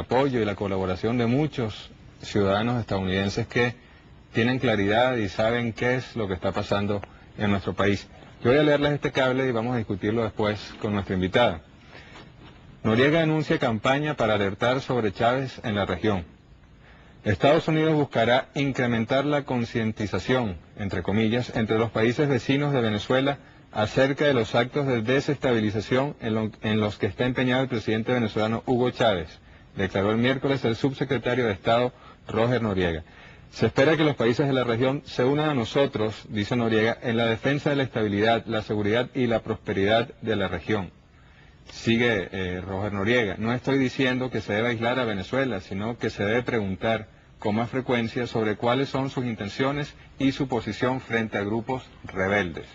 apoyo y la colaboración de muchos ciudadanos estadounidenses que tienen claridad y saben qué es lo que está pasando en nuestro país. Yo voy a leerles este cable y vamos a discutirlo después con nuestra invitada. Noriega anuncia campaña para alertar sobre Chávez en la región. Estados Unidos buscará incrementar la concientización, entre comillas, entre los países vecinos de Venezuela acerca de los actos de desestabilización en los que está empeñado el presidente venezolano Hugo Chávez, declaró el miércoles el subsecretario de Estado Roger Noriega. Se espera que los países de la región se unan a nosotros, dice Noriega, en la defensa de la estabilidad, la seguridad y la prosperidad de la región. Sigue Roger Noriega, no estoy diciendo que se debe aislar a Venezuela, sino que se debe preguntar con más frecuencia sobre cuáles son sus intenciones y su posición frente a grupos rebeldes.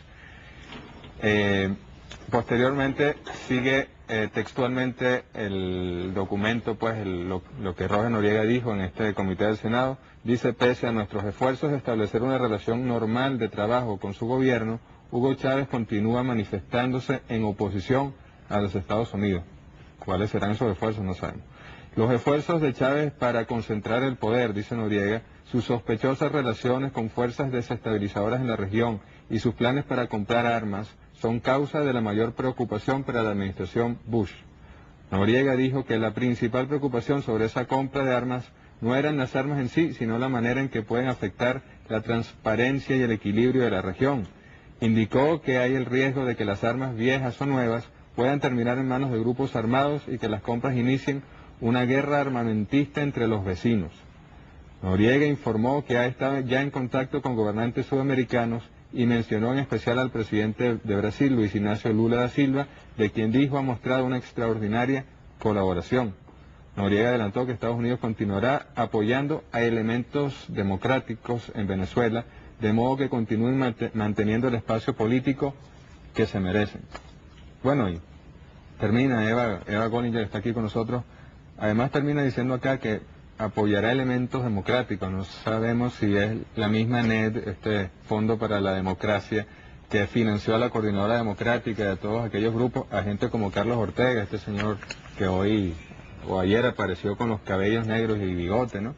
Posteriormente sigue textualmente el documento, pues lo que Roger Noriega dijo en este comité del Senado. Dice: pese a nuestros esfuerzos de establecer una relación normal de trabajo con su gobierno, Hugo Chávez continúa manifestándose en oposición a los Estados Unidos. ¿Cuáles serán esos esfuerzos? No sabemos. Los esfuerzos de Chávez para concentrar el poder, dice Noriega, sus sospechosas relaciones con fuerzas desestabilizadoras en la región y sus planes para comprar armas son causa de la mayor preocupación para la administración Bush. Noriega dijo que la principal preocupación sobre esa compra de armas no eran las armas en sí, sino la manera en que pueden afectar la transparencia y el equilibrio de la región. Indicó que hay el riesgo de que las armas viejas o nuevas puedan terminar en manos de grupos armados y que las compras inicien una guerra armamentista entre los vecinos. Noriega informó que ha estado ya en contacto con gobernantes sudamericanos y mencionó en especial al presidente de Brasil, Luis Ignacio Lula da Silva, de quien dijo ha mostrado una extraordinaria colaboración. Noriega adelantó que Estados Unidos continuará apoyando a elementos democráticos en Venezuela, de modo que continúen manteniendo el espacio político que se merecen. Bueno, y termina Eva Gollinger, está aquí con nosotros. Además termina diciendo acá que apoyará elementos democráticos. No sabemos si es la misma NED, este Fondo para la Democracia, que financió a la Coordinadora Democrática y a todos aquellos grupos, a gente como Carlos Ortega, este señor que hoy o ayer apareció con los cabellos negros y bigote, ¿no?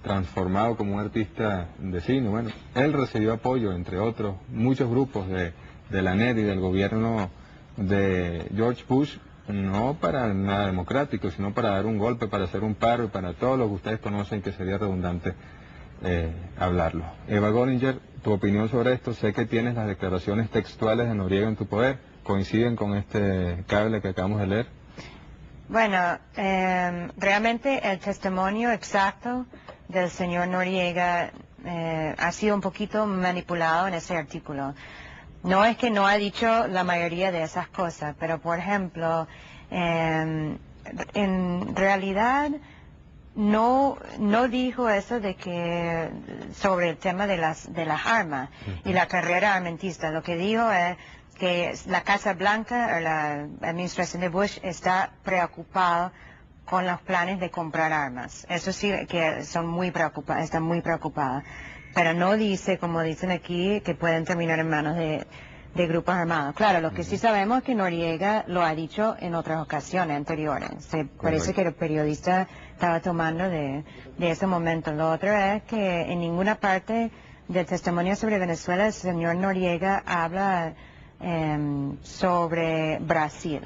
Transformado como un artista de cine. Bueno, él recibió apoyo, entre otros, muchos grupos de la NED y del gobierno de George Bush, no para nada democrático, sino para dar un golpe, para hacer un paro y para todo lo que ustedes conocen, que sería redundante hablarlo. Eva Gollinger, tu opinión sobre esto. Sé que tienes las declaraciones textuales de Noriega en tu poder. ¿Coinciden con este cable que acabamos de leer? Bueno, realmente el testimonio exacto del señor Noriega ha sido un poquito manipulado en ese artículo. No es que no ha dicho la mayoría de esas cosas, pero por ejemplo, en realidad no dijo eso de que sobre el tema de las armas y la carrera armamentista. Lo que dijo es que la Casa Blanca o la administración de Bush está preocupada con los planes de comprar armas. Eso sí que están muy preocupadas. Pero no dice, como dicen aquí, que pueden terminar en manos de grupos armados. Claro, lo que sí sabemos es que Noriega lo ha dicho en otras ocasiones anteriores. Parece que el periodista estaba tomando de ese momento. Lo otro es que en ninguna parte del testimonio sobre Venezuela el señor Noriega habla sobre Brasil.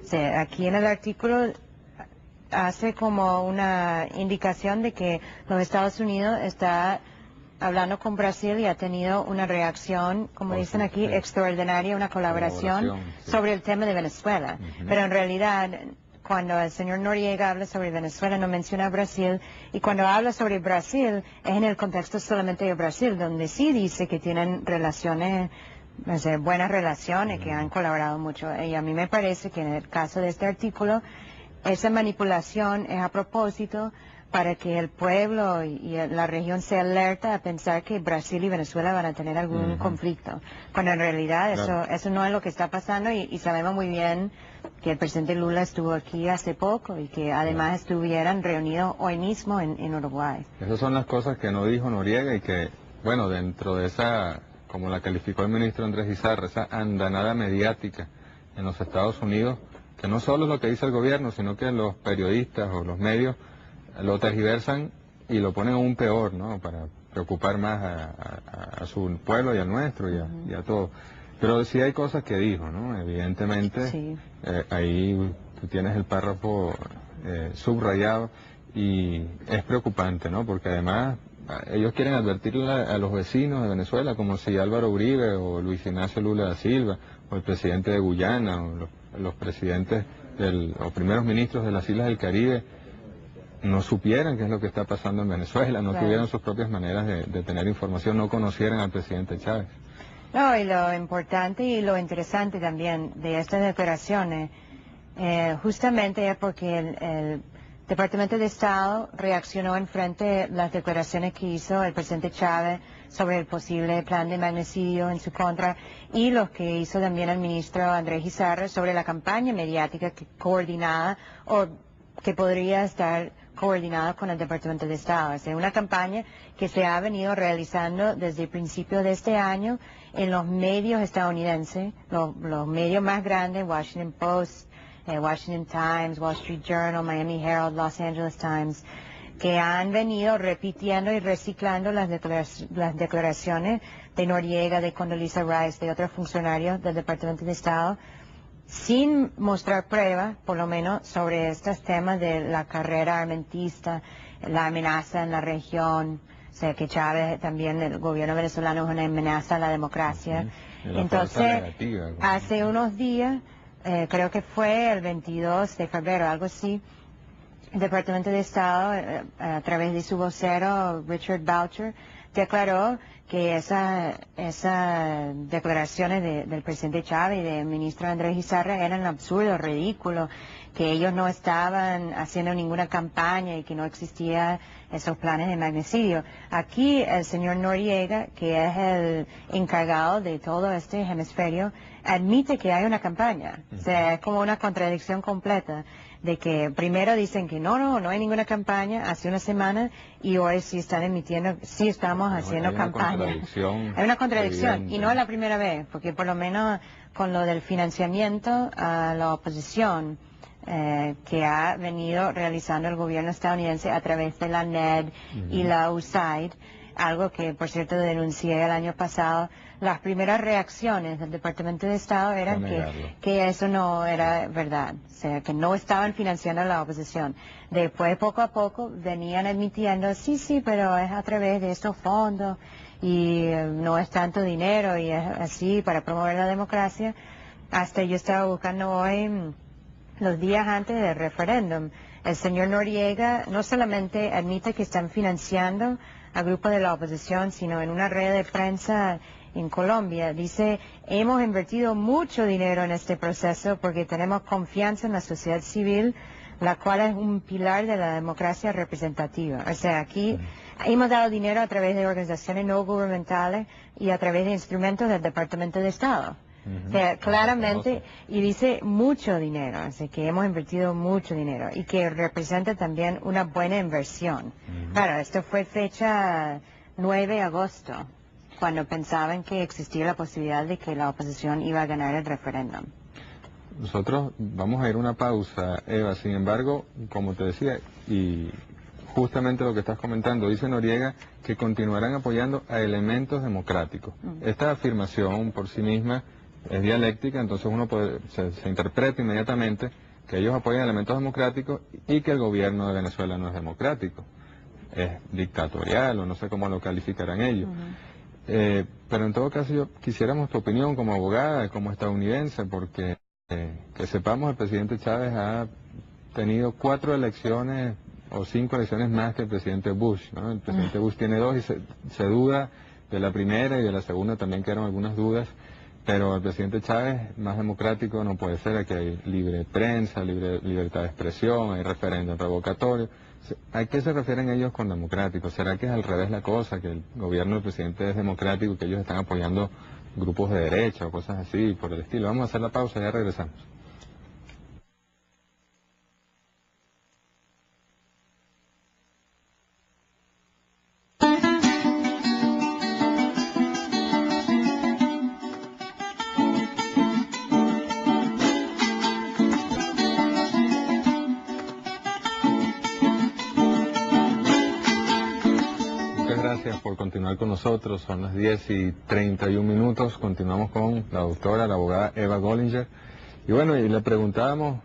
O sea, aquí en el artículo hace como una indicación de que los Estados Unidos está hablando con Brasil y ha tenido una reacción, como dicen aquí, extraordinaria, una colaboración sobre el tema de Venezuela. Pero en realidad, cuando el señor Noriega habla sobre Venezuela, no menciona Brasil, y cuando habla sobre Brasil, es en el contexto solamente de Brasil, donde sí dice que tienen relaciones, buenas relaciones, que han colaborado mucho. Y a mí me parece que en el caso de este artículo, esa manipulación es a propósito para que el pueblo y la región se alerta a pensar que Brasil y Venezuela van a tener algún conflicto, cuando en realidad eso no es lo que está pasando, y sabemos muy bien que el presidente Lula estuvo aquí hace poco y que además estuvieran reunidos hoy mismo en Uruguay. Esas son las cosas que no dijo Noriega y que, bueno, dentro de esa, como la calificó el ministro Andrés Izarra, esa andanada mediática en los Estados Unidos, que no solo es lo que dice el gobierno, sino que los periodistas o los medios lo tergiversan y lo ponen aún peor, ¿no? Para preocupar más a su pueblo y al nuestro y a todo. Pero sí hay cosas que dijo, ¿no? Evidentemente, Sí. Ahí tú tienes el párrafo subrayado y es preocupante, ¿no? Porque además ellos quieren advertirle a los vecinos de Venezuela como si Álvaro Uribe o Luis Ignacio Lula da Silva o el presidente de Guyana o los presidentes o primeros ministros de las Islas del Caribe no supieran qué es lo que está pasando en Venezuela, no Claro. tuvieran sus propias maneras de tener información, no conocieran al presidente Chávez. No, y lo importante y lo interesante también de estas declaraciones justamente es porque el Departamento de Estado reaccionó en frente a las declaraciones que hizo el presidente Chávez sobre el posible plan de magnicidio en su contra y los que hizo también el ministro Andrés Guizarre sobre la campaña mediática coordinada o que podría estar coordinada con el Departamento de Estado. Es una campaña que se ha venido realizando desde el principio de este año en los medios estadounidenses, los medios más grandes, Washington Post, Washington Times, Wall Street Journal, Miami Herald, Los Angeles Times, que han venido repitiendo y reciclando las declaraciones de Noriega, de Condoleezza Rice, de otros funcionarios del Departamento de Estado, sin mostrar pruebas, por lo menos, sobre estos temas de la carrera armamentista, la amenaza en la región, o sea, que Chávez también, el gobierno venezolano es una amenaza a la democracia. Entonces, hace unos días, creo que fue el 22 de febrero, algo así, el Departamento de Estado, a través de su vocero, Richard Boucher, declaró que esas declaraciones del presidente Chávez y del ministro Andrés Guizarre eran absurdos, ridículos, que ellos no estaban haciendo ninguna campaña y que no existían esos planes de magnicidio. Aquí el señor Noriega, que es el encargado de todo este hemisferio, admite que hay una campaña. O sea, es como una contradicción completa de que primero dicen que no hay ninguna campaña hace una semana y hoy sí están emitiendo, sí estamos haciendo campaña. Hay una contradicción evidente. Y no es la primera vez, porque por lo menos con lo del financiamiento a la oposición que ha venido realizando el gobierno estadounidense a través de la NED y la USAID, algo que por cierto denuncié el año pasado. Las primeras reacciones del Departamento de Estado eran que eso no era verdad, o sea, que no estaban financiando a la oposición. Después, poco a poco, venían admitiendo, sí, pero es a través de estos fondos y no es tanto dinero y es así para promover la democracia. Hasta yo estaba buscando hoy, los días antes del referéndum, el señor Noriega no solamente admite que están financiando a grupos de la oposición, sino en una red de prensa en Colombia. Dice, hemos invertido mucho dinero en este proceso porque tenemos confianza en la sociedad civil, la cual es un pilar de la democracia representativa. O sea, aquí hemos dado dinero a través de organizaciones no gubernamentales y a través de instrumentos del Departamento de Estado. O sea, claramente, y dice mucho dinero, así que hemos invertido mucho dinero y que representa también una buena inversión. Claro, esto fue fecha 9 de agosto. Cuando pensaban que existía la posibilidad de que la oposición iba a ganar el referéndum. Nosotros vamos a ir a una pausa, Eva. Sin embargo, como te decía, y justamente lo que estás comentando, dice Noriega que continuarán apoyando a elementos democráticos. Esta afirmación por sí misma es dialéctica, entonces uno se interpreta inmediatamente que ellos apoyan elementos democráticos y que el gobierno de Venezuela no es democrático, es dictatorial o no sé cómo lo calificarán ellos. Pero en todo caso yo quisiéramos tu opinión como abogada, como estadounidense, porque que sepamos el presidente Chávez ha tenido 4 elecciones o 5 elecciones más que el presidente Bush, ¿no? El presidente Bush tiene 2 y se duda de la primera y de la segunda también quedaron algunas dudas, pero el presidente Chávez más democrático no puede ser. Aquí hay libre prensa, libertad de expresión, hay referéndum revocatorio. ¿A qué se refieren ellos con democrático? ¿Será que es al revés la cosa, que el gobierno del presidente es democrático y que ellos están apoyando grupos de derecha o cosas así por el estilo? Vamos a hacer la pausa y ya regresamos. muchas gracias por continuar con nosotros. Son las 10:31. Continuamos con la doctora, la abogada Eva Gollinger. Y bueno, y le preguntábamos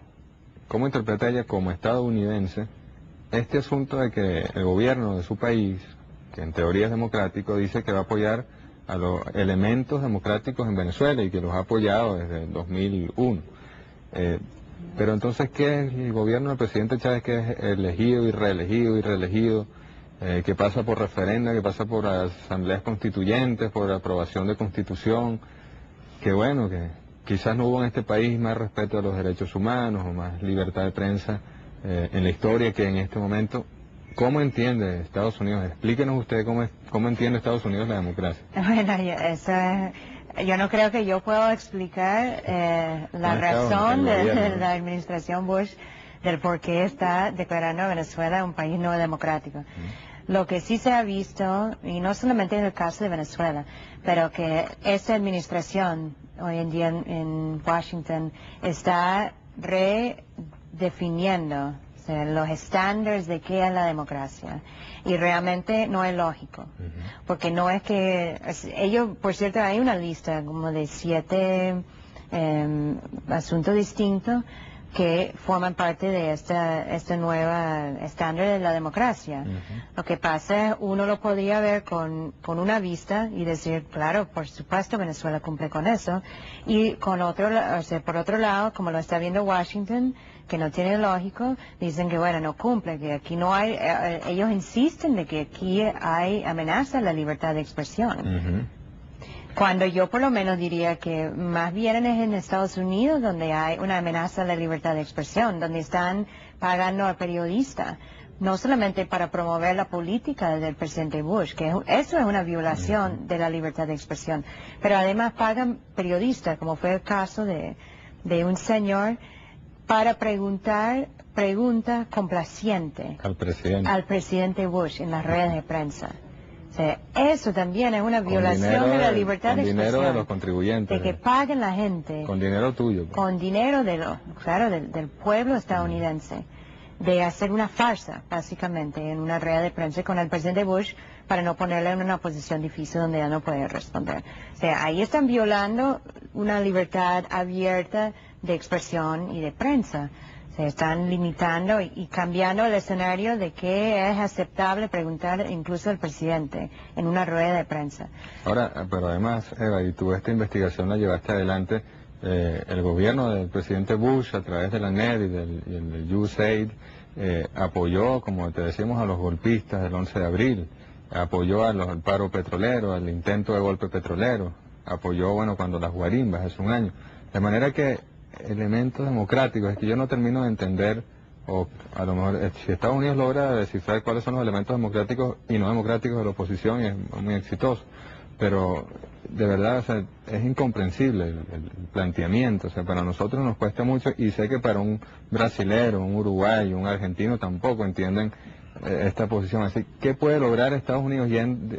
cómo interpreta ella como estadounidense este asunto de que el gobierno de su país, que en teoría es democrático, dice que va a apoyar a los elementos democráticos en Venezuela y que los ha apoyado desde el 2001. Pero entonces, ¿qué es el gobierno del presidente Chávez, que es elegido y reelegido, que pasa por referenda, que pasa por asambleas constituyentes, por aprobación de constitución, que bueno, que quizás no hubo en este país más respeto a los derechos humanos o más libertad de prensa en la historia que en este momento? ¿Cómo entiende Estados Unidos? Explíquenos usted cómo entiende Estados Unidos la democracia. Bueno, yo no creo que yo pueda explicar la razón de la administración Bush del por qué está declarando a Venezuela un país no democrático. Lo que sí se ha visto, y no solamente en el caso de Venezuela, pero que esta administración hoy en día en Washington está redefiniendo los estándares de qué es la democracia, y realmente no es lógico, porque no es que ellos, por cierto, hay una lista como de 7 asuntos distintos que forman parte de esta nueva estándar de la democracia. Lo que pasa es, uno lo podría ver con una vista y decir, claro, por supuesto Venezuela cumple con eso, y por otro lado, como lo está viendo Washington, que no tiene lógico, dicen que bueno, no cumple, que aquí no hay, ellos insisten de que aquí hay amenaza a la libertad de expresión. Cuando yo por lo menos diría que más bien es en Estados Unidos donde hay una amenaza a la libertad de expresión, donde están pagando a periodistas, no solamente para promover la política del presidente Bush, que eso es una violación de la libertad de expresión, pero además pagan periodistas, como fue el caso de un señor, para preguntar preguntas complacientes al presidente Bush en las redes de prensa. O sea, eso también es una violación de la libertad de expresión. Con dinero de los contribuyentes. De que paguen la gente. Con dinero tuyo. Pues. Con dinero del pueblo estadounidense. De hacer una farsa, básicamente, en una red de prensa con el presidente Bush para no ponerle en una posición difícil donde ya no puede responder. O sea, ahí están violando una libertad abierta de expresión y de prensa. Se están limitando y cambiando el escenario de qué es aceptable preguntar incluso al presidente en una rueda de prensa. Ahora, pero además, Eva, y tú esta investigación la llevaste adelante, el gobierno del presidente Bush, a través de la NED y del USAID, apoyó, como te decíamos, a los golpistas del 11 de abril, apoyó al paro petrolero, al intento de golpe petrolero, apoyó, bueno, cuando las guarimbas, hace un año. De manera que elementos democráticos, es que yo no termino de entender, o a lo mejor si Estados Unidos logra descifrar cuáles son los elementos democráticos y no democráticos de la oposición, y es muy exitoso, pero de verdad, o sea, es incomprensible el planteamiento, o sea, para nosotros nos cuesta mucho, y sé que para un brasilero, un uruguayo, un argentino tampoco entienden esta posición. Así, ¿qué puede lograr Estados Unidos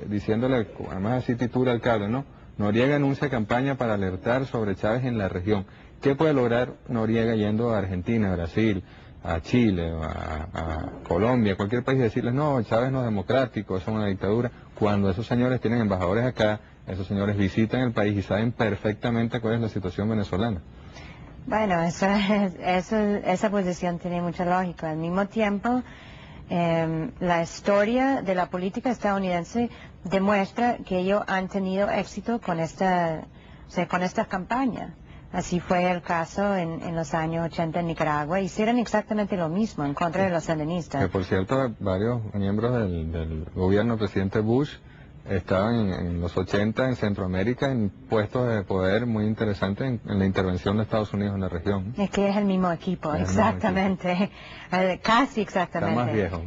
diciéndole, además así titula el cable, ¿no? Noriega anuncia campaña para alertar sobre Chávez en la región. ¿Qué puede lograr Noriega yendo a Argentina, a Brasil, a Chile, a Colombia, cualquier país, decirles, no, Chávez no es democrático, eso es una dictadura, cuando esos señores tienen embajadores acá, esos señores visitan el país y saben perfectamente cuál es la situación venezolana? Bueno, esa posición tiene mucha lógica. Al mismo tiempo, la historia de la política estadounidense demuestra que ellos han tenido éxito con esta campaña. Así fue el caso en los años 80 en Nicaragua. Hicieron exactamente lo mismo en contra de los sandinistas. Que por cierto, varios miembros del gobierno del presidente Bush estaban en los 80 en Centroamérica en puestos de poder muy interesantes en la intervención de Estados Unidos en la región. Es que es el mismo equipo, exactamente. Casi exactamente. Está más viejo.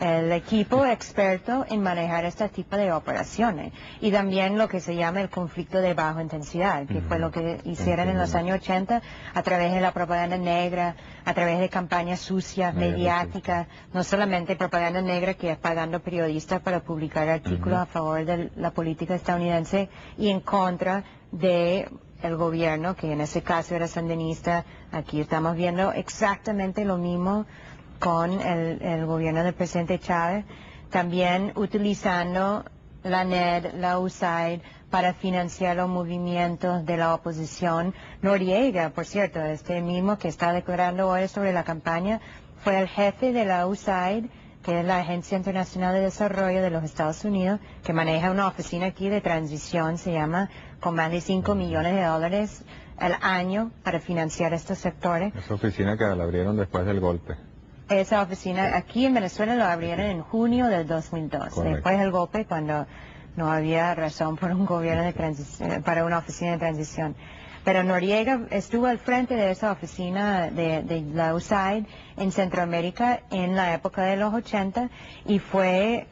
El equipo experto en manejar este tipo de operaciones, y también lo que se llama el conflicto de baja intensidad, que fue lo que hicieron en los años 80 a través de la propaganda negra, a través de campañas sucias, mediáticas, no solamente propaganda negra, que es pagando periodistas para publicar artículos a favor de la política estadounidense y en contra de el gobierno, que en ese caso era sandinista. Aquí estamos viendo exactamente lo mismo con el gobierno del presidente Chávez, también utilizando la NED, la USAID, para financiar los movimientos de la oposición. Noriega, por cierto, este mismo que está declarando hoy sobre la campaña, fue el jefe de la USAID, que es la Agencia Internacional de Desarrollo de los Estados Unidos, que maneja una oficina aquí de transición, se llama, con más de $5 millones al año para financiar estos sectores. Esa oficina que la abrieron después del golpe. Esa oficina aquí en Venezuela la abrieron en junio del 2002, Correcto. después del golpe, cuando no había razón por un gobierno de transición, para una oficina de transición. Pero Noriega estuvo al frente de esa oficina de la USAID en Centroamérica en la época de los 80 y fue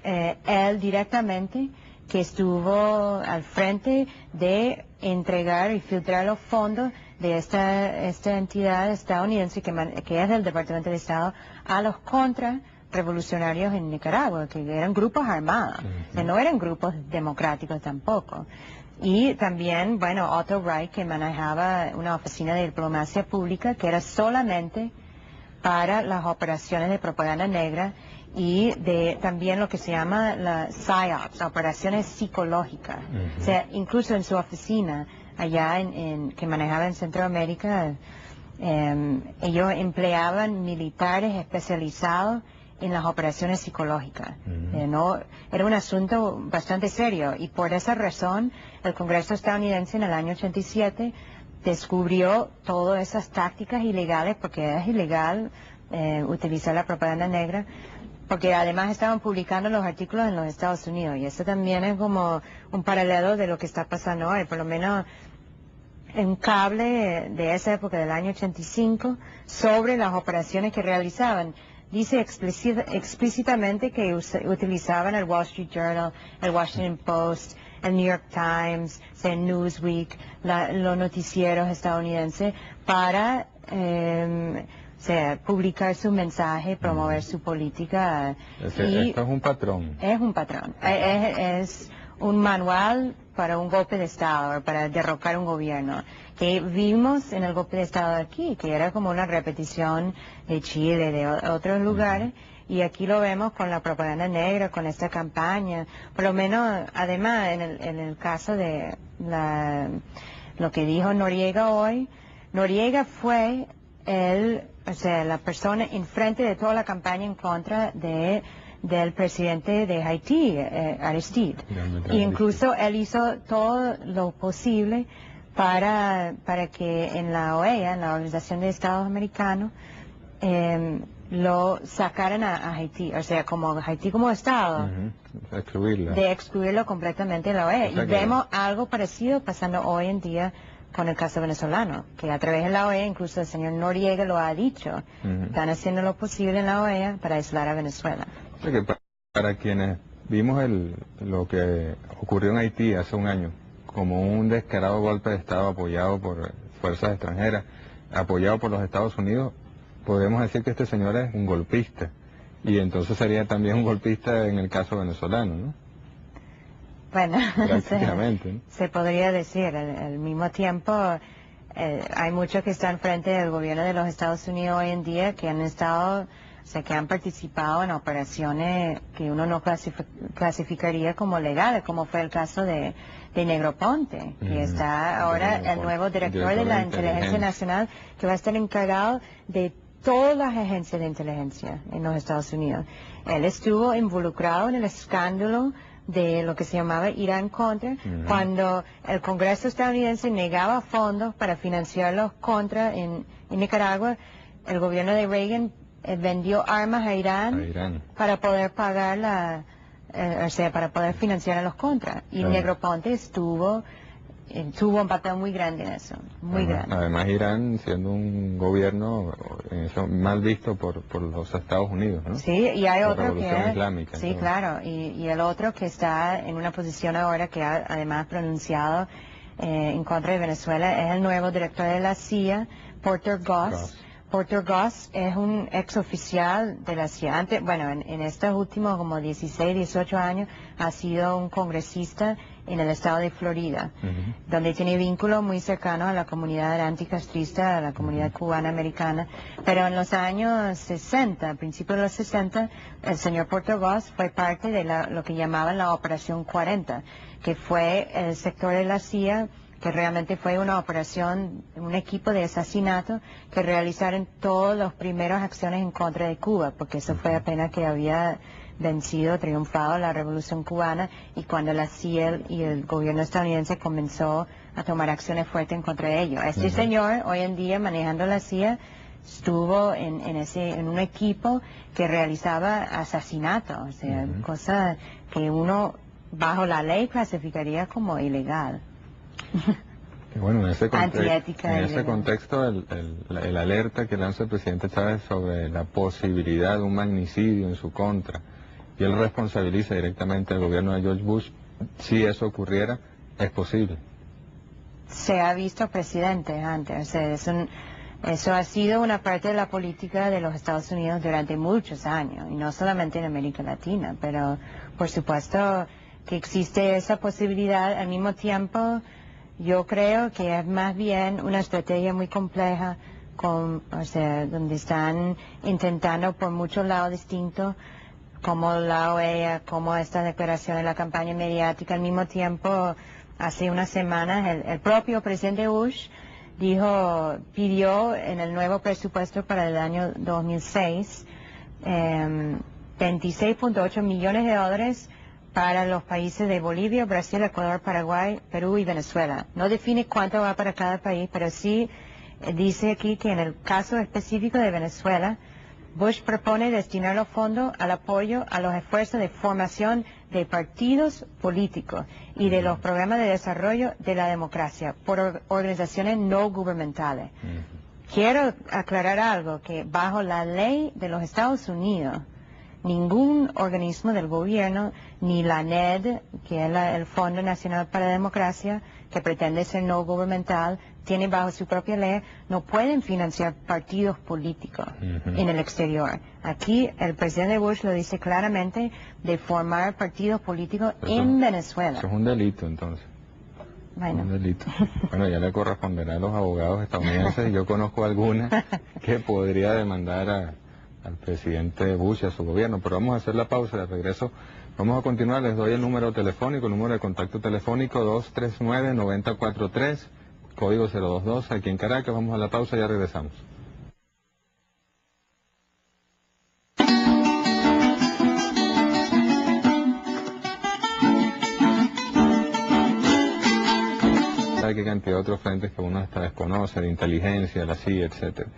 él directamente que estuvo al frente de entregar y filtrar los fondos de esta entidad estadounidense que es del Departamento de Estado a los contrarrevolucionarios en Nicaragua, que eran grupos armados, que no eran grupos democráticos tampoco. Y también, bueno, Otto Reich, que manejaba una oficina de diplomacia pública que era solamente para las operaciones de propaganda negra y de también lo que se llama las PSYOPs, operaciones psicológicas. O sea, incluso en su oficina allá que manejaba en Centroamérica, ellos empleaban militares especializados en las operaciones psicológicas. No, era un asunto bastante serio y por esa razón el Congreso estadounidense en el año 87 descubrió todas esas tácticas ilegales, porque es ilegal utilizar la propaganda negra, porque además estaban publicando los artículos en los Estados Unidos y eso también es como un paralelo de lo que está pasando hoy, por lo menos un cable de esa época del año 85 sobre las operaciones que realizaban. Dice explícitamente que utilizaban el Wall Street Journal, el Washington Post, el New York Times, el Newsweek, los noticieros estadounidenses para publicar su mensaje, promover su política. Esto es un patrón. Es un patrón. Es un manual para un golpe de Estado, para derrocar un gobierno, que vimos en el golpe de Estado de aquí, que era como una repetición de Chile, de otros lugares, y aquí lo vemos con la propaganda negra, con esta campaña. Por lo menos, además, en el caso de lo que dijo Noriega hoy, Noriega fue la persona enfrente de toda la campaña en contra del presidente de Haití, Aristide. Y incluso él hizo todo lo posible para que en la OEA, en la Organización de Estados Americanos, lo sacaran a Haití, o sea, como Haití como Estado, de excluirlo completamente de la OEA. Y vemos algo parecido pasando hoy en día con el caso venezolano, que a través de la OEA, incluso el señor Noriega lo ha dicho, están haciendo lo posible en la OEA para aislar a Venezuela. Que para quienes vimos lo que ocurrió en Haití hace un año, como un descarado golpe de Estado apoyado por fuerzas extranjeras, apoyado por los Estados Unidos, podemos decir que este señor es un golpista, y entonces sería también un golpista en el caso venezolano, ¿no? Bueno, prácticamente, se podría decir. Al mismo tiempo, hay muchos que están frente del gobierno de los Estados Unidos hoy en día que han estado, que han participado en operaciones que uno no clasificaría como legales, como fue el caso de Negroponte, que está ahora el nuevo director de la Inteligencia Nacional, que va a estar encargado de todas las agencias de inteligencia en los Estados Unidos. Él estuvo involucrado en el escándalo de lo que se llamaba Irán Contra, cuando el Congreso estadounidense negaba fondos para financiar los Contra en Nicaragua. El gobierno de Reagan vendió armas a Irán para poder pagar para poder financiar a los Contras. Y Negroponte tuvo un papel muy grande en eso, muy grande. Además, Irán siendo un gobierno mal visto por los Estados Unidos, ¿no? Sí, y hay otro que islámica, sí, claro, y el otro que está en una posición ahora que ha además pronunciado en contra de Venezuela es el nuevo director de la CIA, Porter Goss, Porter-Goss es un exoficial de la CIA. Antes, bueno, en estos últimos como 16, 18 años ha sido un congresista en el estado de Florida, donde tiene vínculos muy cercanos a la comunidad anticastrista, a la comunidad cubana-americana. Pero en los años 60, a principios de los 60, el señor Porter-Goss fue parte de lo que llamaban la Operación 40, que fue el sector de la CIA que realmente fue una operación, un equipo de asesinato que realizaron todas las primeras acciones en contra de Cuba, porque eso fue apenas que había vencido, triunfado la Revolución Cubana, y cuando la CIA y el gobierno estadounidense comenzó a tomar acciones fuertes en contra de ellos. Este señor, hoy en día, manejando la CIA, estuvo en un equipo que realizaba asesinatos, o sea, cosas que uno, bajo la ley, clasificaría como ilegal. Y bueno, en ese, Antiética, en ese contexto, el alerta que lanza el presidente Chávez sobre la posibilidad de un magnicidio en su contra, y él responsabiliza directamente al gobierno de George Bush, si eso ocurriera, es posible. Se ha visto presidente antes, o sea, eso ha sido una parte de la política de los Estados Unidos durante muchos años, y no solamente en América Latina, pero por supuesto que existe esa posibilidad. Al mismo tiempo, yo creo que es más bien una estrategia muy compleja, o sea, donde están intentando por muchos lados distintos, como la OEA, como esta declaración de la campaña mediática. Al mismo tiempo, hace unas semanas, el propio presidente Bush pidió en el nuevo presupuesto para el año 2006 $26.8 millones para los países de Bolivia, Brasil, Ecuador, Paraguay, Perú y Venezuela. No define cuánto va para cada país, pero sí dice aquí que en el caso específico de Venezuela, Bush propone destinar los fondos al apoyo a los esfuerzos de formación de partidos políticos y de los programas de desarrollo de la democracia por organizaciones no gubernamentales. Quiero aclarar algo, que bajo la ley de los Estados Unidos, ningún organismo del gobierno, ni la NED, que es el Fondo Nacional para la Democracia, que pretende ser no gubernamental, tiene bajo su propia ley, no pueden financiar partidos políticos en el exterior. Aquí el presidente Bush lo dice claramente, de formar partidos políticos en Venezuela. Eso es un delito, entonces. Bueno. Un delito. Bueno, ya le corresponderá a los abogados estadounidenses, y yo conozco alguna que podría demandar al presidente Bush y a su gobierno, pero vamos a hacer la pausa. De regreso vamos a continuar. Les doy el número telefónico, el número de contacto telefónico 239-9043, código 022, aquí en Caracas. Vamos a la pausa y ya regresamos. Qué cantidad de otros frentes que uno hasta desconoce, de inteligencia, la CIA, etcétera.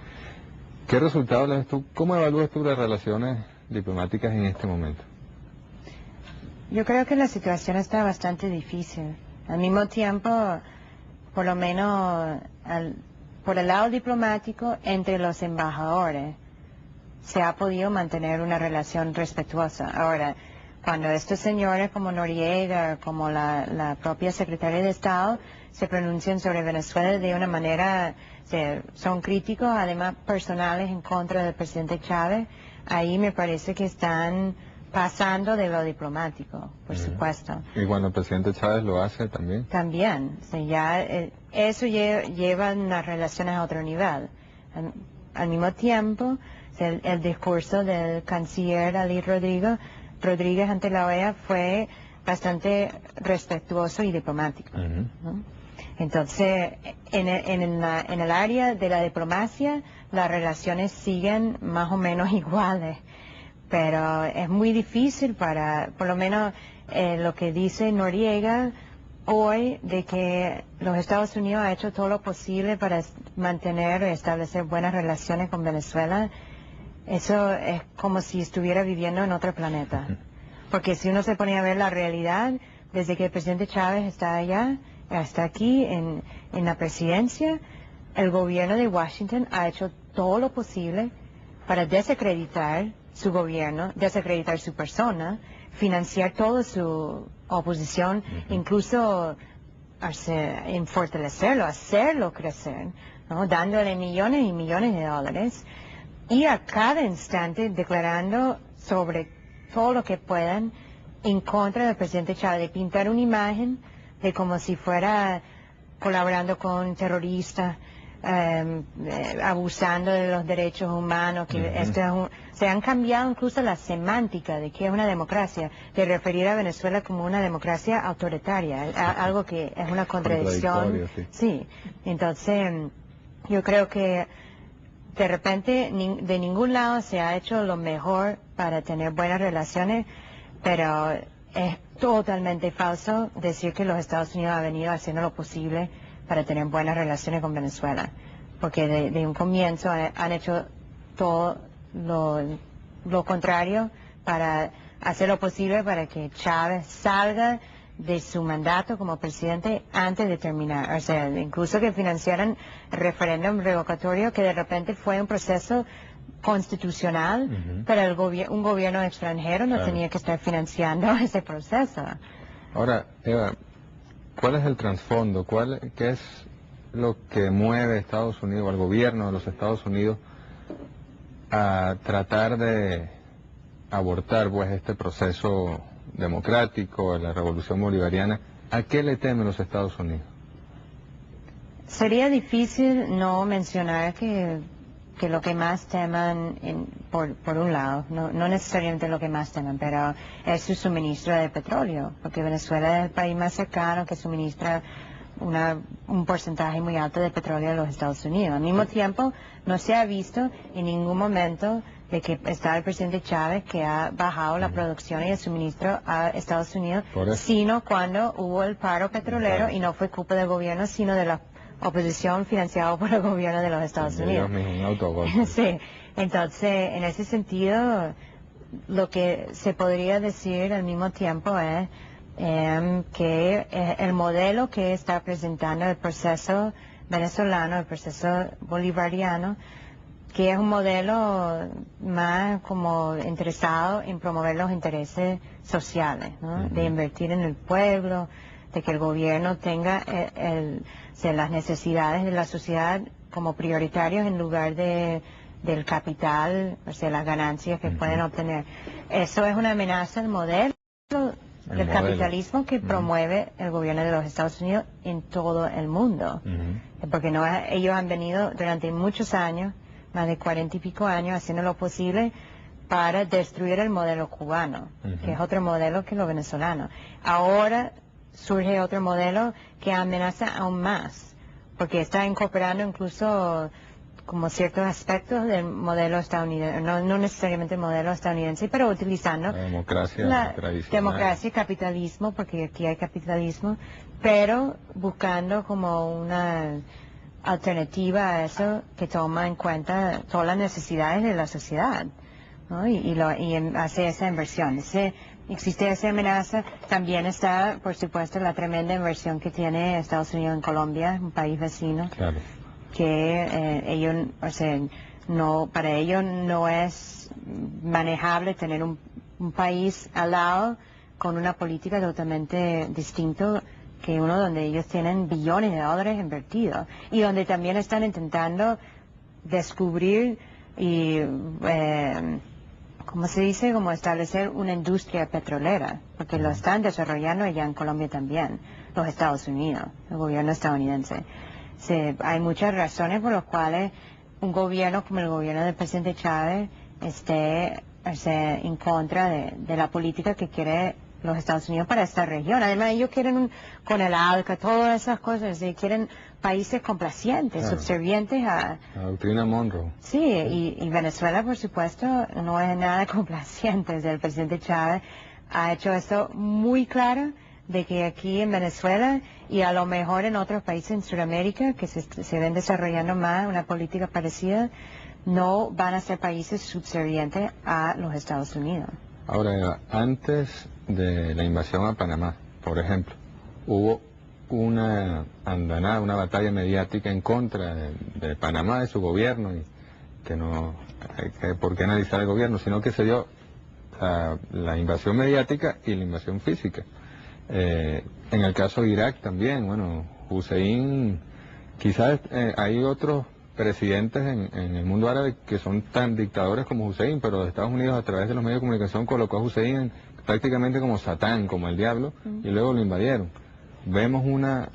¿Qué resultados le das tú? ¿Cómo evalúas tú las relaciones diplomáticas en este momento? Yo creo que la situación está bastante difícil. Al mismo tiempo, por lo menos por el lado diplomático, entre los embajadores, se ha podido mantener una relación respetuosa. Ahora, cuando estos señores como Noriega, como la propia secretaria de Estado, se pronuncian sobre Venezuela de una manera, son críticos, además personales, en contra del presidente Chávez, ahí me parece que están pasando de lo diplomático, por supuesto. ¿Y cuando el presidente Chávez lo hace también? También, eso lleva las relaciones a otro nivel. Al mismo tiempo, el discurso del canciller Ali Rodríguez ante la OEA fue bastante respetuoso y diplomático, ¿no? Entonces, en el área de la diplomacia, las relaciones siguen más o menos iguales, pero es muy difícil por lo menos lo que dice Noriega hoy, de que los Estados Unidos ha hecho todo lo posible para mantener y establecer buenas relaciones con Venezuela. Eso es como si estuviera viviendo en otro planeta. Porque si uno se pone a ver la realidad, desde que el presidente Chávez está allá, hasta aquí en la presidencia, el gobierno de Washington ha hecho todo lo posible para desacreditar su gobierno, desacreditar su persona, financiar toda su oposición, incluso en fortalecerlo, hacerlo crecer, ¿no? Dándole millones y millones de dólares y a cada instante declarando sobre todo lo que puedan en contra del presidente Chávez, de pintar una imagen de como si fuera colaborando con terroristas, abusando de los derechos humanos, que se han cambiado incluso la semántica de que es una democracia, de referir a Venezuela como una democracia autoritaria, algo que es una contradicción. Sí, entonces yo creo que de repente de ningún lado se ha hecho lo mejor para tener buenas relaciones, pero es totalmente falso decir que los Estados Unidos han venido haciendo lo posible para tener buenas relaciones con Venezuela, porque de un comienzo han hecho todo lo contrario para hacer lo posible para que Chávez salga de su mandato como presidente antes de terminar. O sea, incluso que financiaran el referéndum revocatorio, que de repente fue un proceso constitucional, pero un gobierno extranjero no tenía que estar financiando ese proceso. Ahora, Eva, ¿cuál es el trasfondo? ¿Qué es lo que mueve a Estados Unidos, al gobierno de los Estados Unidos, a tratar de abortar pues este proceso democrático, la revolución bolivariana? ¿A qué le temen los Estados Unidos? Sería difícil no mencionar que lo que más teman, por un lado, no necesariamente lo que más teman, pero es su suministro de petróleo, porque Venezuela es el país más cercano que suministra un porcentaje muy alto de petróleo a los Estados Unidos. Al mismo tiempo, no se ha visto en ningún momento de que está el presidente Chávez que ha bajado la producción y el suministro a Estados Unidos, sino cuando hubo el paro petrolero, y no fue culpa del gobierno, sino de la oposición financiada por el gobierno de los Estados Unidos. Sí, entonces, en ese sentido, lo que se podría decir al mismo tiempo es que el modelo que está presentando el proceso venezolano, el proceso bolivariano, que es un modelo más como interesado en promover los intereses sociales, ¿no? De invertir en el pueblo, de que el gobierno tenga las necesidades de la sociedad como prioritarios en lugar del capital, o sea, las ganancias que pueden obtener. Eso es una amenaza al modelo del capitalismo que promueve el gobierno de los Estados Unidos en todo el mundo. Porque ellos han venido durante muchos años, más de 40 y pico años, haciendo lo posible para destruir el modelo cubano, que es otro modelo que lo venezolano. Ahora surge otro modelo que amenaza aún más, porque está incorporando incluso como ciertos aspectos del modelo estadounidense, no necesariamente el modelo estadounidense, pero utilizando la democracia tradicional, democracia y capitalismo, porque aquí hay capitalismo, pero buscando como una alternativa a eso que toma en cuenta todas las necesidades de la sociedad, ¿no? y hace esa inversión. Existe esa amenaza. También está, por supuesto, la tremenda inversión que tiene Estados Unidos en Colombia, un país vecino, que ellos, o sea, para ellos no es manejable tener un país al lado con una política totalmente distinta que uno donde ellos tienen billones de dólares invertidos y donde también están intentando descubrir y ¿cómo se dice? Como establecer una industria petrolera, porque lo están desarrollando allá en Colombia también, los Estados Unidos, el gobierno estadounidense. Hay muchas razones por las cuales un gobierno como el gobierno del presidente Chávez esté en contra de la política que quiere los Estados Unidos para esta región. Además, ellos quieren con el ALCA, todas esas cosas, quieren países complacientes, subservientes a la doctrina Monroe. Sí, y Venezuela, por supuesto, no es nada complaciente. El presidente Chávez ha hecho esto muy claro, de que aquí en Venezuela y a lo mejor en otros países en Sudamérica que se ven desarrollando más una política parecida, no van a ser países subservientes a los Estados Unidos. Ahora, antes de la invasión a Panamá, por ejemplo, hubo una andanada, una batalla mediática en contra de Panamá, de su gobierno, y que no hay que por qué analizar el gobierno, sino que se dio la invasión mediática y la invasión física. En el caso de Irak también, bueno, Hussein, quizás hay otros presidentes en el mundo árabe que son tan dictadores como Hussein, pero Estados Unidos a través de los medios de comunicación colocó a Hussein prácticamente como Satán, como el diablo, y luego lo invadieron. Vemos una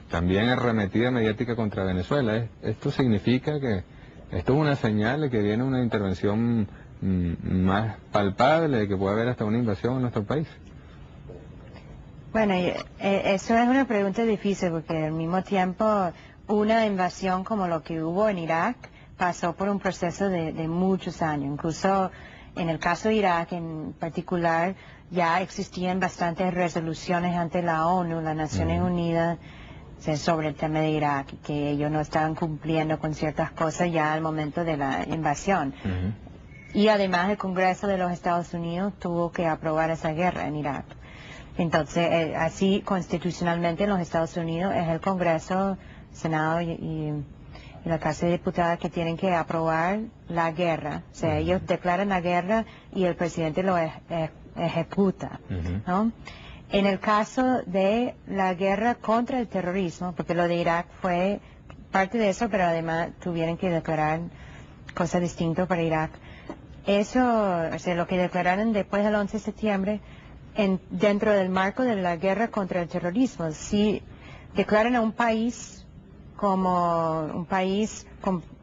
también arremetida mediática contra Venezuela. Esto significa que esto es una señal de que viene una intervención más palpable, de que puede haber hasta una invasión en nuestro país. Bueno, eso es una pregunta difícil porque al mismo tiempo una invasión como lo que hubo en Irak pasó por un proceso de muchos años. Incluso en el caso de Irak en particular ya existían bastantes resoluciones ante la ONU, las Naciones Unidas, sobre el tema de Irak, que ellos no estaban cumpliendo con ciertas cosas ya al momento de la invasión. Y además el Congreso de los Estados Unidos tuvo que aprobar esa guerra en Irak. Entonces, así constitucionalmente en los Estados Unidos es el Congreso, Senado y la Casa de Diputados que tienen que aprobar la guerra. O sea, ellos declaran la guerra y el presidente lo ejecuta, ¿no? En el caso de la guerra contra el terrorismo, porque lo de Irak fue parte de eso, pero además tuvieron que declarar cosas distintas para Irak. Eso, o sea, lo que declararon después del 11 de septiembre, dentro del marco de la guerra contra el terrorismo, si declaran a un país como un país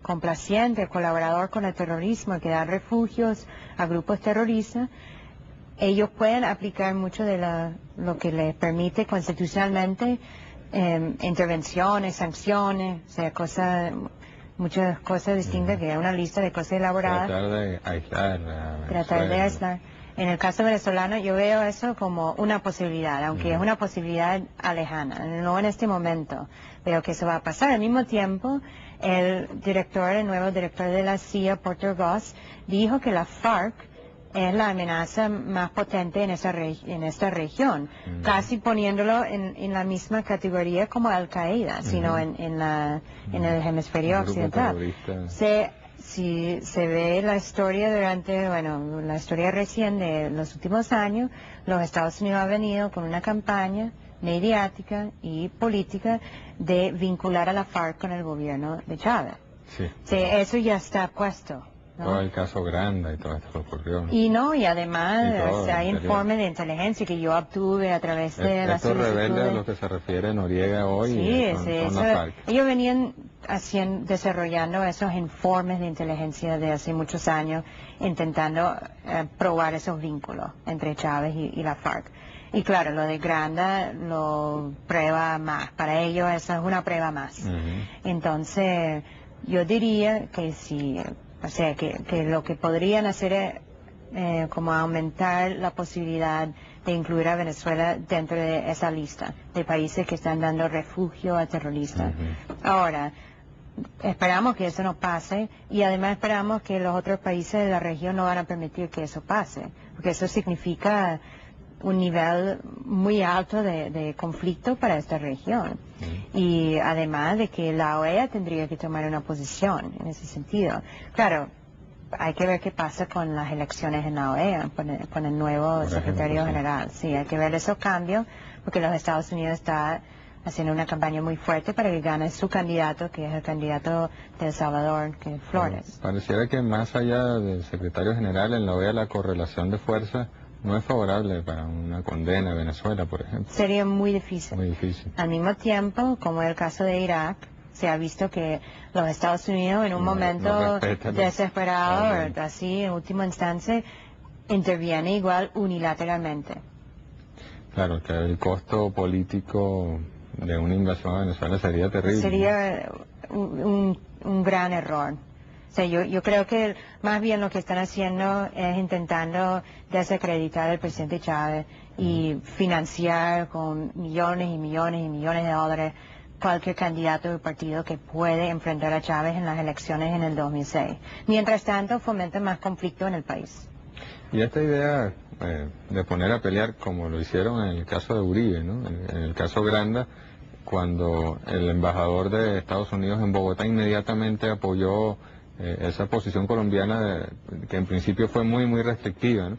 complaciente, colaborador con el terrorismo, que da refugios a grupos terroristas, ellos pueden aplicar mucho de lo que les permite constitucionalmente intervenciones, sanciones, o sea, muchas cosas distintas, que hay una lista de cosas elaboradas. Tratar de aislar. Tratar de aislar. En el caso venezolano yo veo eso como una posibilidad, aunque es una posibilidad alejana, no en este momento, pero que eso va a pasar. Al mismo tiempo, el nuevo director de la CIA, Porter Goss, dijo que la FARC es la amenaza más potente en esta región, casi poniéndolo en la misma categoría como Al-Qaeda, sino en el hemisferio occidental. Si se ve la historia la historia recién de los últimos años, los Estados Unidos han venido con una campaña mediática y política de vincular a la FARC con el gobierno de Chávez. Sí. Eso ya está puesto, ¿no? Todo el caso Granda y todo esto que ocurrió. Y además hay informes de inteligencia que yo obtuve a través de la solicitud. Esto rebelde a lo que se refiere Noriega hoy. Sí, son la FARC. Ellos venían desarrollando esos informes de inteligencia de hace muchos años, intentando probar esos vínculos entre Chávez y la FARC. Y claro, lo de Granda lo prueba más. Para ellos esa es una prueba más. Entonces, yo diría que que lo que podrían hacer es como aumentar la posibilidad de incluir a Venezuela dentro de esa lista de países que están dando refugio a terroristas. Ahora, esperamos que eso no pase y además esperamos que los otros países de la región no van a permitir que eso pase, porque eso significa un nivel muy alto de conflicto para esta región. Y además de que la OEA tendría que tomar una posición en ese sentido. Claro, hay que ver qué pasa con las elecciones en la OEA, con el nuevo secretario general. Sí, hay que ver esos cambios, porque los Estados Unidos está haciendo una campaña muy fuerte para que gane su candidato, que es el candidato de El Salvador, que es Flores. Pareciera que más allá del secretario general, en la OEA la correlación de fuerza no es favorable para una condena a Venezuela, por ejemplo. Sería muy difícil. Muy difícil. Al mismo tiempo, como en el caso de Irak, se ha visto que los Estados Unidos en un momento desesperado, así en última instancia, interviene igual unilateralmente. Claro, que el costo político de una invasión a Venezuela sería terrible. Sería un gran error. O sea, yo creo que más bien lo que están haciendo es intentando desacreditar al presidente Chávez y financiar con millones y millones y millones de dólares cualquier candidato del partido que puede enfrentar a Chávez en las elecciones en el 2006. Mientras tanto, fomenta más conflicto en el país. Y esta idea de poner a pelear, como lo hicieron en el caso de Uribe, ¿no? En el caso Granda, cuando el embajador de Estados Unidos en Bogotá inmediatamente apoyó esa posición colombiana que en principio fue muy, muy restrictiva, ¿no?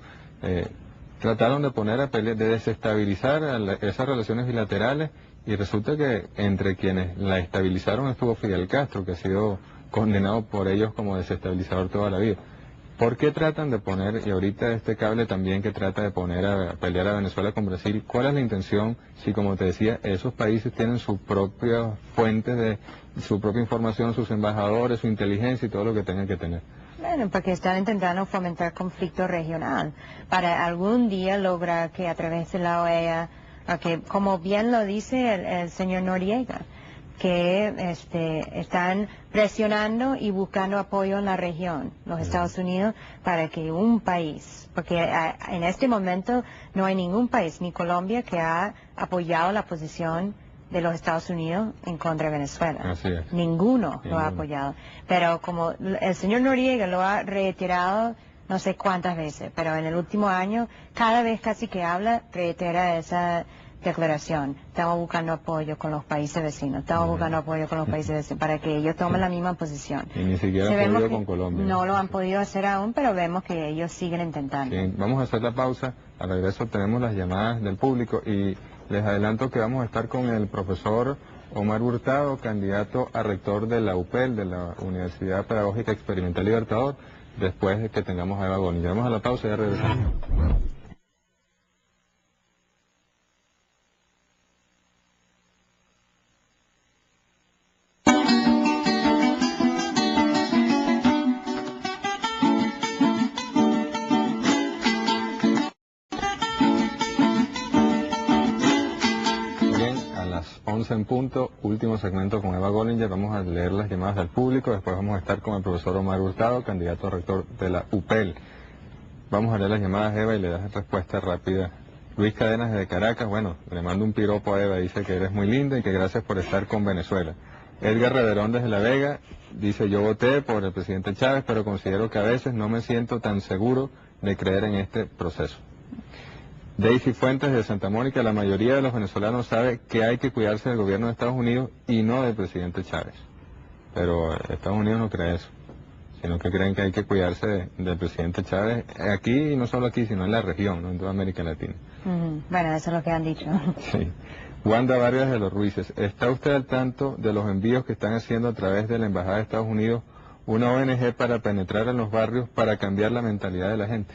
trataron de poner a pelear, de desestabilizar esas relaciones bilaterales, y resulta que entre quienes la estabilizaron estuvo Fidel Castro, que ha sido condenado por ellos como desestabilizador toda la vida. ¿Por qué tratan de poner, y ahorita este cable también que trata de poner a pelear a Venezuela con Brasil, cuál es la intención si, como te decía, esos países tienen sus propias fuentes de su propia información, sus embajadores, su inteligencia y todo lo que tengan que tener? Bueno, porque están intentando fomentar conflicto regional para algún día lograr que a través de la OEA, que como bien lo dice el señor Noriega, que están presionando y buscando apoyo en la región, los Estados Unidos, para que un país, porque en este momento no hay ningún país, ni Colombia, que ha apoyado la posición de los Estados Unidos en contra de Venezuela. Así es. Ninguno lo ha apoyado. Pero como el señor Noriega lo ha reiterado no sé cuántas veces, pero en el último año, cada vez casi que habla, reitera esa declaración. Estamos buscando apoyo con los países vecinos, estamos buscando apoyo con los países vecinos para que ellos tomen la misma posición. Y ni siquiera han podido con Colombia. No lo han podido hacer aún, pero vemos que ellos siguen intentando. Sí, vamos a hacer la pausa. Al regreso tenemos las llamadas del público y les adelanto que vamos a estar con el profesor Omar Hurtado, candidato a rector de la UPEL, de la Universidad Pedagógica Experimental Libertador, después de que tengamos a Eva Golding. Vamos a la pausa y ya regresamos. En punto, último segmento con Eva Gollinger. Vamos a leer las llamadas del público, después vamos a estar con el profesor Omar Hurtado, candidato a rector de la UPEL. Vamos a leer las llamadas, Eva, y le das respuesta rápida. Luis Cadenas de Caracas, bueno, le mando un piropo a Eva, dice que eres muy linda y que gracias por estar con Venezuela. Edgar Reverón desde La Vega dice: yo voté por el presidente Chávez, pero considero que a veces no me siento tan seguro de creer en este proceso. Daisy Fuentes de Santa Mónica: la mayoría de los venezolanos sabe que hay que cuidarse del gobierno de Estados Unidos y no del presidente Chávez. Pero Estados Unidos no cree eso, sino que creen que hay que cuidarse del presidente Chávez aquí, y no solo aquí, sino en la región, ¿no? En toda América Latina. Bueno, eso es lo que han dicho. Sí. Wanda Vargas de los Ruices: ¿está usted al tanto de los envíos que están haciendo a través de la Embajada de Estados Unidos, una ONG, para penetrar en los barrios para cambiar la mentalidad de la gente?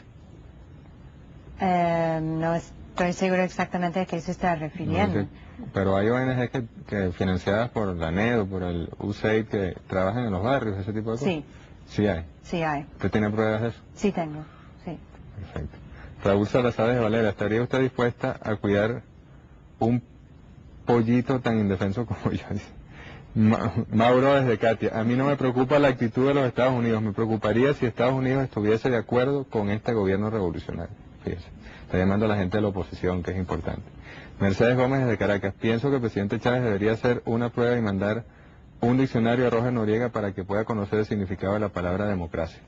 No estoy seguro exactamente a qué se está refiriendo. No, pero hay ONG que financiadas por la NED o por el USAID que trabajan en los barrios, ese tipo de cosas. Sí. Sí hay. Sí hay. ¿Usted tiene pruebas de eso? Sí tengo, sí. Perfecto. Raúl Salazar de Valera: ¿estaría usted dispuesta a cuidar un pollito tan indefenso como yo? Mauro desde Katia: a mí no me preocupa la actitud de los Estados Unidos, me preocuparía si Estados Unidos estuviese de acuerdo con este gobierno revolucionario. Fíjese, está llamando a la gente de la oposición, que es importante. Mercedes Gómez desde Caracas: pienso que el presidente Chávez debería hacer una prueba y mandar un diccionario a Roger Noriega para que pueda conocer el significado de la palabra democracia.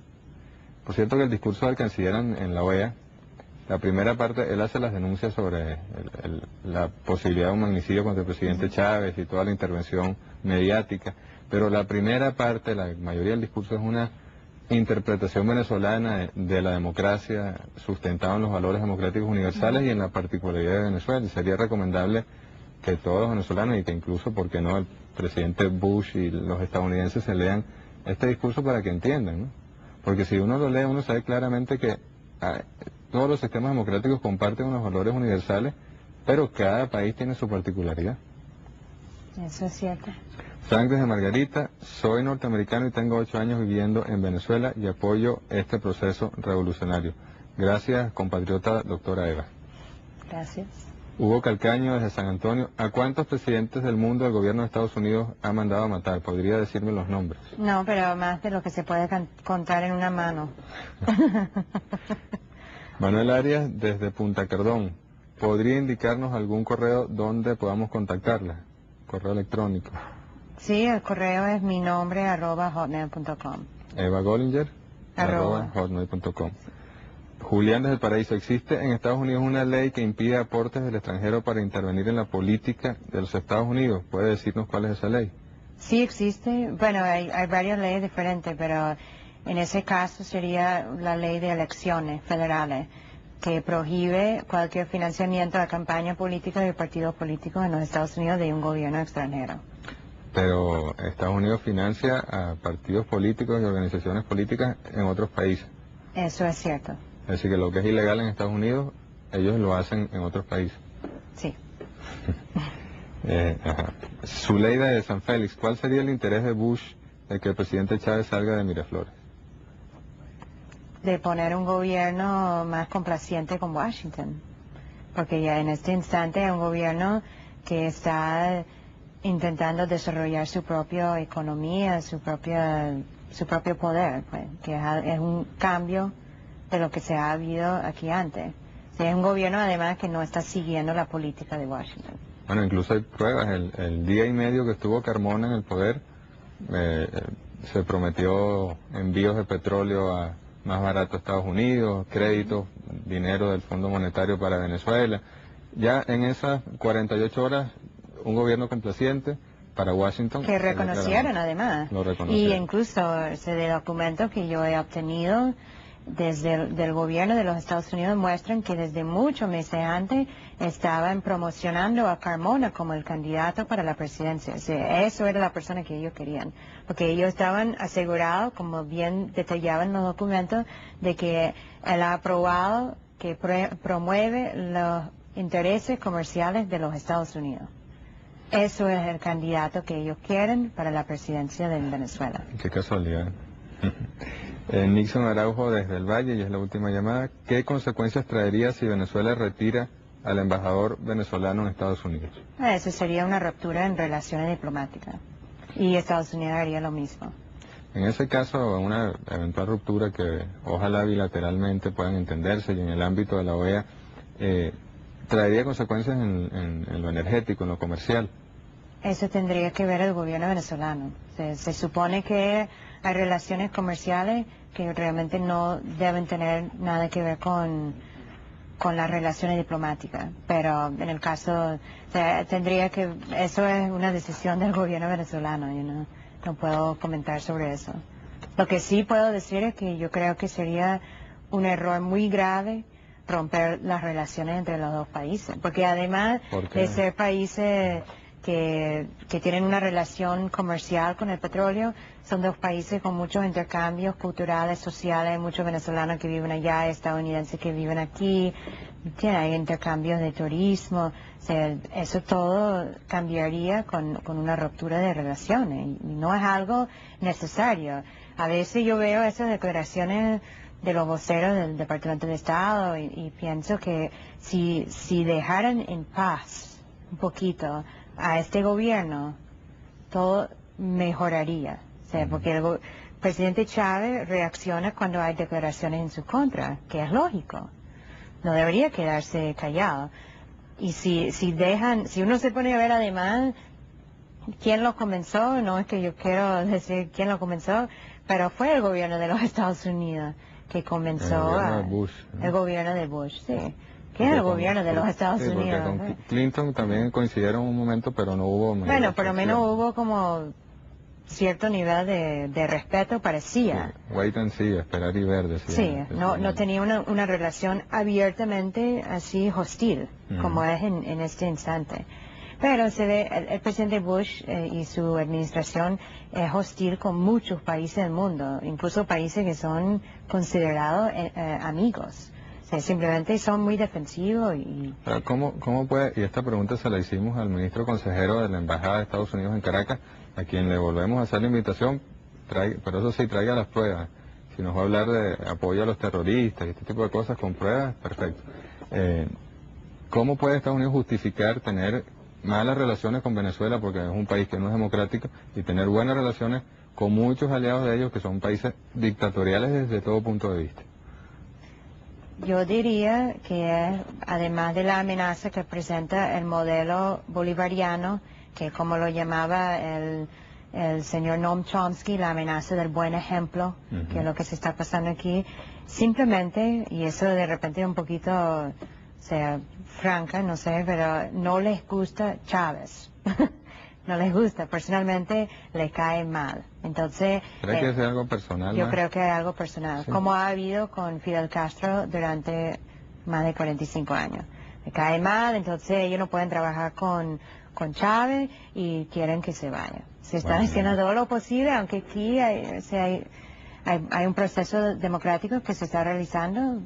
Por cierto que el discurso del canciller en la OEA, la primera parte, él hace las denuncias sobre la posibilidad de un magnicidio contra el presidente Chávez y toda la intervención mediática, pero la primera parte, la mayoría del discurso, es una interpretación venezolana de la democracia sustentada en los valores democráticos universales y en la particularidad de Venezuela. Y sería recomendable que todos los venezolanos, y que incluso, ¿por qué no?, el presidente Bush y los estadounidenses se lean este discurso para que entiendan, ¿no? Porque si uno lo lee, uno sabe claramente que todos los sistemas democráticos comparten unos valores universales, pero cada país tiene su particularidad. Eso es cierto. Frank desde Margarita: soy norteamericano y tengo 8 años viviendo en Venezuela y apoyo este proceso revolucionario. Gracias, compatriota doctora Eva. Gracias. Hugo Calcaño desde San Antonio: ¿a cuántos presidentes del mundo el gobierno de Estados Unidos ha mandado a matar? ¿Podría decirme los nombres? No, pero más de lo que se puede contar en una mano. Manuel Arias desde Punta Cardón: ¿podría indicarnos algún correo donde podamos contactarla? Correo electrónico. Sí, el correo es mi nombre @hotmail.com. Eva Gollinger @hotmail.com. Julián desde el Paraíso: ¿existe en Estados Unidos una ley que impide aportes del extranjero para intervenir en la política de los Estados Unidos? ¿Puede decirnos cuál es esa ley? Sí existe. Bueno, hay varias leyes diferentes, pero en ese caso sería la ley de elecciones federales. que prohíbe cualquier financiamiento a campaña política y partidos políticos en los Estados Unidos de un gobierno extranjero. Pero Estados Unidos financia a partidos políticos y organizaciones políticas en otros países. Eso es cierto. Es decir, que lo que es ilegal en Estados Unidos, ellos lo hacen en otros países. Sí. Zuleida de San Félix, ¿cuál sería el interés de Bush de que el presidente Chávez salga de Miraflores? De poner un gobierno más complaciente con Washington. Porque ya en este instante es un gobierno que está intentando desarrollar su propia economía, su propio poder, pues, que es un cambio de lo que se ha habido aquí antes. Es un gobierno además que no está siguiendo la política de Washington. Bueno, incluso hay pruebas. El día y medio que estuvo Carmona en el poder, se prometió envíos de petróleo más barato a Estados Unidos, créditos, dinero del Fondo Monetario para Venezuela. Ya en esas 48 horas, un gobierno complaciente para Washington. Que reconocieron además. Lo reconocieron. Y incluso de documentos que yo he obtenido del gobierno de los Estados Unidos muestran que desde muchos meses antes estaban promocionando a Carmona como el candidato para la presidencia. O sea, eso era la persona que ellos querían. Porque ellos estaban asegurados, como bien detallaban los documentos, de que él ha aprobado que promueve los intereses comerciales de los Estados Unidos. Eso es el candidato que ellos quieren para la presidencia de Venezuela. Qué casualidad. Nixon Araujo desde el Valle, y es la última llamada. ¿Qué consecuencias traería si Venezuela retira al embajador venezolano en Estados Unidos? Eso sería una ruptura en relaciones diplomáticas. Y Estados Unidos haría lo mismo. En ese caso, una eventual ruptura que ojalá bilateralmente puedan entenderse y en el ámbito de la OEA, traería consecuencias en lo energético, en lo comercial. Eso tendría que ver el gobierno venezolano. Se supone que hay relaciones comerciales que realmente no deben tener nada que ver con las relaciones diplomáticas. Pero en el caso, eso es una decisión del gobierno venezolano. No puedo comentar sobre eso. Lo que sí puedo decir es que yo creo que sería un error muy grave romper las relaciones entre los dos países. Porque además de ser países que tienen una relación comercial con el petróleo, son dos países con muchos intercambios culturales, sociales, muchos venezolanos que viven allá, estadounidenses que viven aquí, hay intercambios de turismo, o sea, eso todo cambiaría con una ruptura de relaciones, y no es algo necesario. A veces yo veo esas declaraciones de los voceros del Departamento de Estado y pienso que si dejaran en paz un poquito a este gobierno, todo mejoraría. O sea, porque el presidente Chávez reacciona cuando hay declaraciones en su contra, que es lógico. No debería quedarse callado. Y si uno se pone a ver además quién lo comenzó, no es que yo quiero decir quién lo comenzó, pero fue el gobierno de los Estados Unidos que comenzó el gobierno de Bush, sí. ¿Qué es el gobierno de los Estados Unidos? Con Clinton también coincidieron un momento, pero no hubo... Bueno, por lo menos hubo como cierto nivel de respeto, parecía. Sí, wait and see, esperar y ver, decía. Sí, no tenía una relación abiertamente así hostil, como es en este instante. Pero se ve, el presidente Bush y su administración es hostil con muchos países del mundo, incluso países que son considerados amigos. O sea, simplemente son muy defensivos y... ¿Cómo puede, y esta pregunta se la hicimos al ministro consejero de la Embajada de Estados Unidos en Caracas, a quien le volvemos a hacer la invitación, pero eso sí, traiga las pruebas. Si nos va a hablar de apoyo a los terroristas y este tipo de cosas con pruebas, perfecto. ¿Cómo puede Estados Unidos justificar tener malas relaciones con Venezuela, porque es un país que no es democrático, y tener buenas relaciones con muchos aliados de ellos que son países dictatoriales desde todo punto de vista? Yo diría que además de la amenaza que presenta el modelo bolivariano, que como lo llamaba el señor Noam Chomsky, la amenaza del buen ejemplo, que es lo que se está pasando aquí, simplemente, y eso de repente un poquito, o sea, franca, no sé, pero no les gusta Chávez. No les gusta, personalmente le cae mal. Entonces, ¿cree que es algo personal? Yo creo que es algo personal, sí. Como ha habido con Fidel Castro durante más de 45 años. Me cae mal, entonces ellos no pueden trabajar con Chávez y quieren que se vaya. Se están haciendo todo lo posible, aunque aquí hay un proceso democrático que se está realizando,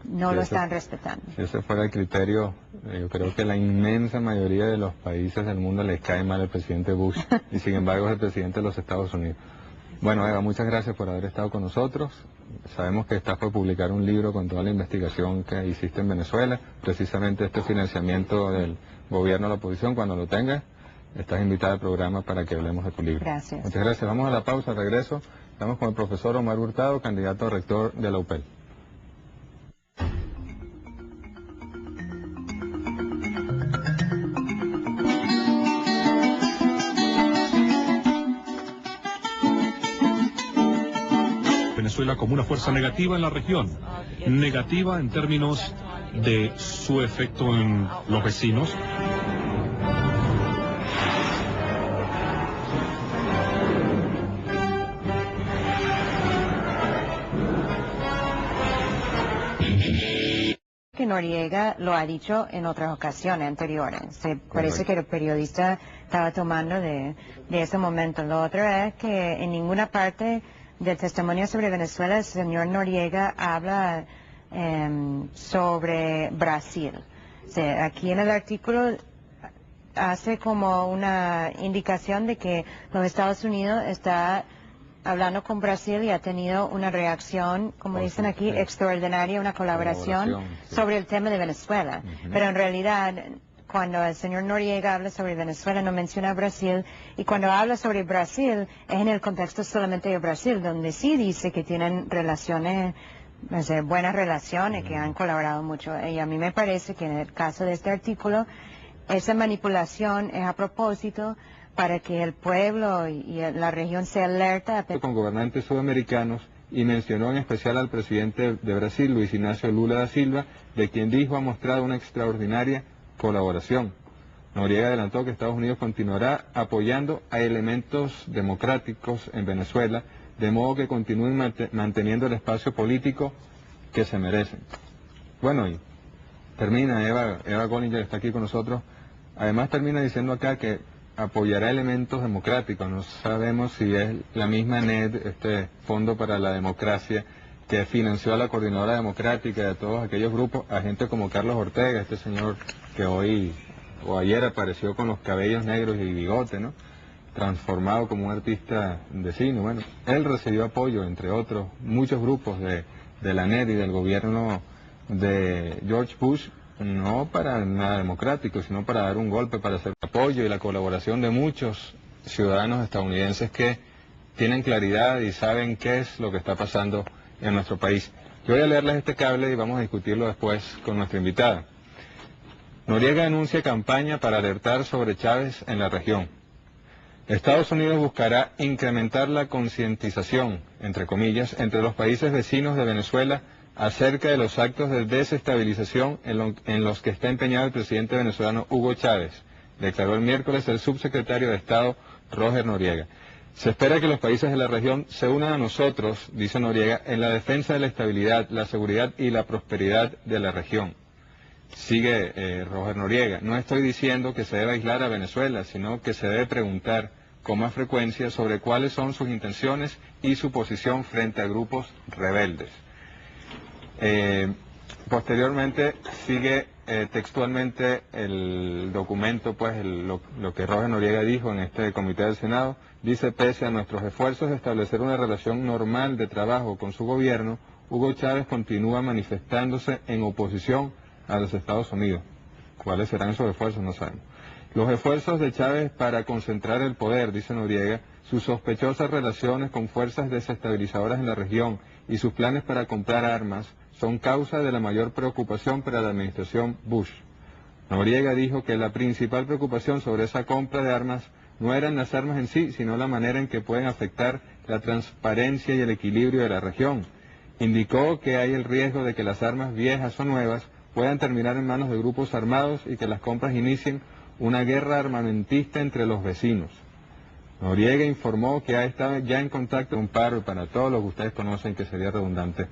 no lo están respetando. Si ese fuera el criterio, yo creo que la inmensa mayoría de los países del mundo les cae mal el presidente Bush y sin embargo es el presidente de los Estados Unidos. Bueno, Eva, muchas gracias por haber estado con nosotros. Sabemos que estás por publicar un libro con toda la investigación que hiciste en Venezuela, precisamente este financiamiento del gobierno a la oposición. Cuando lo tengas, estás invitada al programa para que hablemos de tu libro. Gracias. Muchas gracias. Vamos a la pausa, al regreso. Estamos con el profesor Omar Hurtado, candidato a rector de la UPEL. Venezuela como una fuerza negativa en la región, negativa en términos de su efecto en los vecinos. Que Noriega lo ha dicho en otras ocasiones anteriores. Parece que el periodista estaba tomando de ese momento. Lo otro es que en ninguna parte del testimonio sobre Venezuela el señor Noriega habla sobre Brasil. O sea, aquí en el artículo hace como una indicación de que los Estados Unidos está hablando con Brasil y ha tenido una reacción, como dicen aquí, extraordinaria, una colaboración sobre el tema de Venezuela. Pero en realidad, cuando el señor Noriega habla sobre Venezuela, no menciona Brasil, y cuando habla sobre Brasil, es en el contexto solamente de Brasil, donde sí dice que tienen relaciones, buenas relaciones, que han colaborado mucho. Y a mí me parece que en el caso de este artículo, esa manipulación es a propósito para que el pueblo y la región se alerta. Con gobernantes sudamericanos y mencionó en especial al presidente de Brasil, Luis Ignacio Lula da Silva, de quien dijo ha mostrado una extraordinaria colaboración. Noriega adelantó que Estados Unidos continuará apoyando a elementos democráticos en Venezuela, de modo que continúen manteniendo el espacio político que se merecen. Bueno, y termina, Eva Gollinger está aquí con nosotros, además termina diciendo acá que apoyará elementos democráticos. No sabemos si es la misma NED, este Fondo para la Democracia, que financió a la Coordinadora Democrática y a todos aquellos grupos, a gente como Carlos Ortega, este señor que hoy o ayer apareció con los cabellos negros y bigote, ¿no? Transformado como un artista de cine. Bueno, él recibió apoyo, entre otros, muchos grupos de la NED y del gobierno de George Bush, no para nada democrático, sino para dar un golpe, para hacer apoyo y la colaboración de muchos ciudadanos estadounidenses que tienen claridad y saben qué es lo que está pasando en nuestro país. Yo voy a leerles este cable y vamos a discutirlo después con nuestra invitada. Noriega anuncia campaña para alertar sobre Chávez en la región. Estados Unidos buscará incrementar la concientización, entre comillas, entre los países vecinos de Venezuela acerca de los actos de desestabilización en los que está empeñado el presidente venezolano Hugo Chávez, declaró el miércoles el subsecretario de Estado Roger Noriega. Se espera que los países de la región se unan a nosotros, dice Noriega, en la defensa de la estabilidad, la seguridad y la prosperidad de la región. Sigue Roger Noriega, no estoy diciendo que se debe aislar a Venezuela, sino que se debe preguntar con más frecuencia sobre cuáles son sus intenciones y su posición frente a grupos rebeldes. Posteriormente sigue textualmente el documento, pues lo que Roger Noriega dijo en este comité del Senado. Dice, pese a nuestros esfuerzos de establecer una relación normal de trabajo con su gobierno, Hugo Chávez continúa manifestándose en oposición a los Estados Unidos. ¿Cuáles serán esos esfuerzos? No sabemos. Los esfuerzos de Chávez para concentrar el poder, dice Noriega, sus sospechosas relaciones con fuerzas desestabilizadoras en la región y sus planes para comprar armas son causa de la mayor preocupación para la administración Bush. Noriega dijo que la principal preocupación sobre esa compra de armas no eran las armas en sí, sino la manera en que pueden afectar la transparencia y el equilibrio de la región. Indicó que hay el riesgo de que las armas viejas o nuevas puedan terminar en manos de grupos armados y que las compras inicien una guerra armamentista entre los vecinos. Noriega informó que ha estado ya en contacto con un paro, para todos los que ustedes conocen, que sería redundante,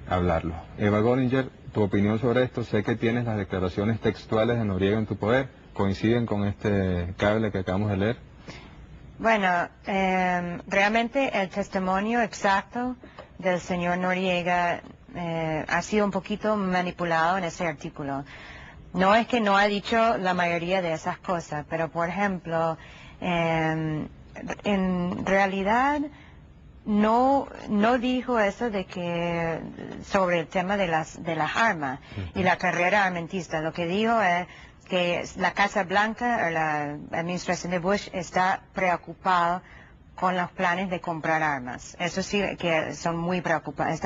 hablarlo. Eva Goringer, tu opinión sobre esto, sé que tienes las declaraciones textuales de Noriega en tu poder, ¿coinciden con este cable que acabamos de leer? Bueno, realmente el testimonio exacto del señor Noriega ha sido un poquito manipulado en ese artículo. No es que no ha dicho la mayoría de esas cosas, pero por ejemplo, en realidad no dijo eso de que sobre el tema de las armas y la carrera armamentista. Lo que dijo es que la Casa Blanca o la administración de Bush está preocupada con los planes de comprar armas. Eso sí que están muy preocupadas.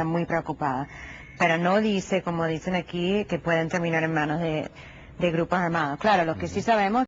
Pero no dice, como dicen aquí, que pueden terminar en manos de grupos armados. Claro, lo que sí sabemos